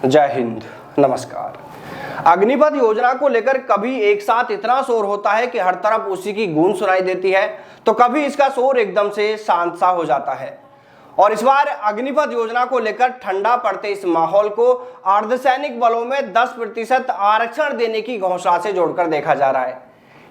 जय हिंद, नमस्कार। अग्निपथ योजना को लेकर कभी एक साथ इतना शोर होता है कि हर तरफ उसी की गूंज सुनाई देती है, तो कभी इसका शोर एकदम से शांत सा हो जाता है। और इस बार अग्निपथ योजना को लेकर ठंडा पड़ते इस माहौल को अर्धसैनिक बलों में 10% आरक्षण देने की घोषणा से जोड़कर देखा जा रहा है।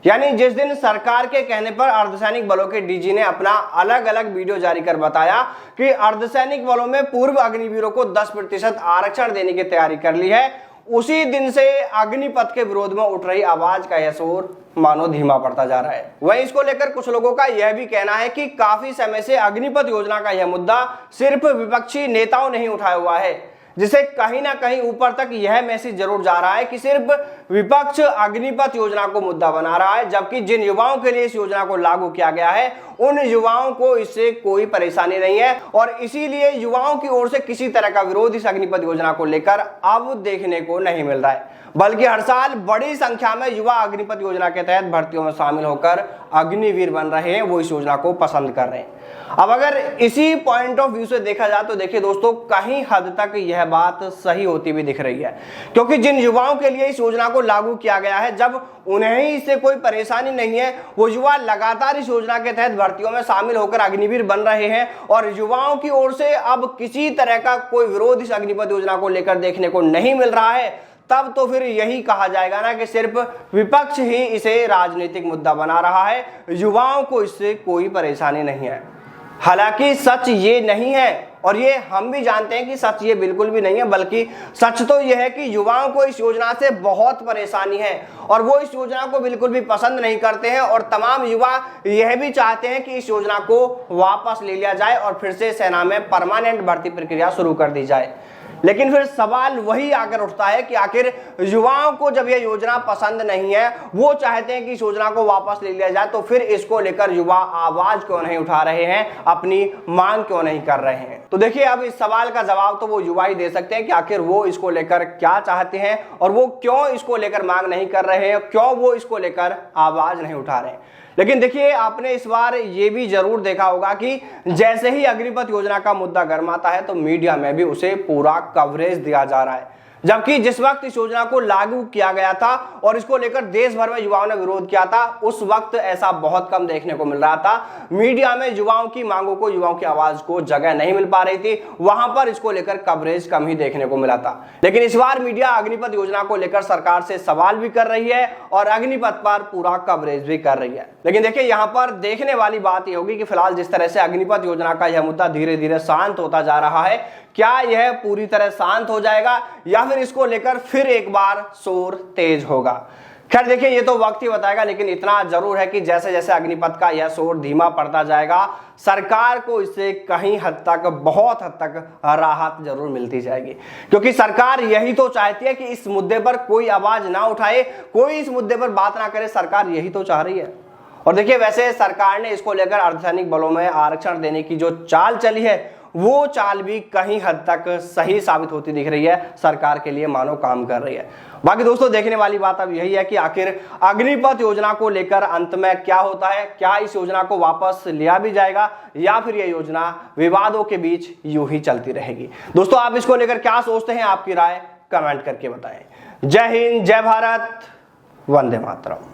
यानी जिस दिन सरकार के कहने पर अर्धसैनिक बलों के डीजी ने अपना अलग अलग वीडियो जारी कर बताया कि अर्धसैनिक बलों में पूर्व अग्निवीरों को 10% आरक्षण देने की तैयारी कर ली है, उसी दिन से अग्निपथ के विरोध में उठ रही आवाज का यह शोर मानो धीमा पड़ता जा रहा है। वहीं इसको लेकर कुछ लोगों का यह भी कहना है कि काफी समय से अग्निपथ योजना का यह मुद्दा सिर्फ विपक्षी नेताओं ने ही उठाया हुआ है, जिसे कहीं ना कहीं ऊपर तक यह मैसेज जरूर जा रहा है कि सिर्फ विपक्ष अग्निपथ योजना को मुद्दा बना रहा है, जबकि जिन युवाओं के लिए इस योजना को लागू किया गया है उन युवाओं को इससे कोई परेशानी नहीं है और इसीलिए युवाओं की ओर से किसी तरह का विरोध इस अग्निपथ योजना को लेकर अब देखने को नहीं मिल रहा है, बल्कि हर साल बड़ी संख्या में युवा अग्निपथ योजना के तहत भर्तियों में शामिल होकर अग्निवीर बन रहे हैं, वो इस योजना को पसंद कर रहे हैं। अब अगर इसी पॉइंट ऑफ व्यू से देखा जाए तो देखिए दोस्तों, कहीं हद तक यह बात सही होती भी दिख रही है, क्योंकि जिन युवाओं के लिए इस योजना को लागू किया गया है, जब उन्हें ही इससे कोई परेशानी नहीं है, वो युवा लगातार इस योजना के तहत भर्तियों में शामिल होकर अग्निवीर बन रहे हैं और युवाओं की ओर से अब किसी तरह का कोई विरोध इस अग्निपथ योजना को लेकर देखने को नहीं मिल रहा है, तब तो फिर यही कहा जाएगा ना कि सिर्फ विपक्ष ही इसे राजनीतिक मुद्दा बना रहा है, युवाओं को इससे कोई परेशानी नहीं है। हालांकि सच ये नहीं है और ये हम भी जानते हैं कि सच ये बिल्कुल भी नहीं है, बल्कि सच तो यह है कि युवाओं को इस योजना से बहुत परेशानी है और वो इस योजना को बिल्कुल भी पसंद नहीं करते हैं और तमाम युवा यह भी चाहते हैं कि इस योजना को वापस ले लिया जाए और फिर से सेना में परमानेंट भर्ती प्रक्रिया शुरू कर दी जाए। लेकिन फिर सवाल वही आकर उठता है कि आखिर युवाओं को जब यह योजना पसंद नहीं है, वो चाहते हैं कि इस योजना को वापस ले लिया जाए, तो फिर इसको लेकर युवा आवाज क्यों नहीं उठा रहे हैं, अपनी मांग क्यों नहीं कर रहे हैं। तो देखिए, अब इस सवाल का जवाब तो वो युवा ही दे सकते हैं कि आखिर वो इसको लेकर क्या चाहते हैं और वो क्यों इसको लेकर मांग नहीं कर रहे हैं, क्यों वो इसको लेकर आवाज नहीं उठा रहे हैं। लेकिन देखिए, आपने इस बार ये भी जरूर देखा होगा कि जैसे ही अग्निपथ योजना का मुद्दा गर्माता है तो मीडिया में भी उसे पूरा कवरेज दिया जा रहा है, जबकि जिस वक्त इस योजना को लागू किया गया था और इसको लेकर देश भर में युवाओं ने विरोध किया था, उस वक्त ऐसा बहुत कम देखने को मिल रहा था। मीडिया में युवाओं की मांगों को, युवाओं की आवाज को जगह नहीं मिल पा रही थी, वहां पर इसको लेकर कवरेज कम ही देखने को मिला था। लेकिन इस बार मीडिया अग्निपथ योजना को लेकर सरकार से सवाल भी कर रही है और अग्निपथ पर पूरा कवरेज भी कर रही है। लेकिन देखिए, यहाँ पर देखने वाली बात यह होगी कि फिलहाल जिस तरह से अग्निपथ योजना का यह मुद्दा धीरे धीरे शांत होता जा रहा है, क्या यह पूरी तरह शांत हो जाएगा या फिर इसको लेकर फिर एक बार शोर तेज होगा। खैर देखिए, ये तो वक्त ही बताएगा, लेकिन इतना जरूर है कि जैसे जैसे अग्निपथ का यह शोर धीमा पड़ता जाएगा, सरकार को इससे कहीं हद तक, बहुत हद तक राहत जरूर मिलती जाएगी, क्योंकि सरकार यही तो चाहती है कि इस मुद्दे पर कोई आवाज ना उठाए, कोई इस मुद्दे पर बात ना करे। सरकार यही तो चाह रही है। और देखिए, वैसे सरकार ने इसको लेकर अर्धसैनिक बलों में आरक्षण देने की जो चाल चली है, वो चाल भी कहीं हद तक सही साबित होती दिख रही है, सरकार के लिए मानो काम कर रही है। बाकी दोस्तों, देखने वाली बात अब यही है कि आखिर अग्निपथ योजना को लेकर अंत में क्या होता है, क्या इस योजना को वापस लिया भी जाएगा या फिर यह योजना विवादों के बीच यूं ही चलती रहेगी। दोस्तों, आप इसको लेकर क्या सोचते हैं, आपकी राय कमेंट करके बताएं। जय हिंद, जय भारत, वंदे मातरम।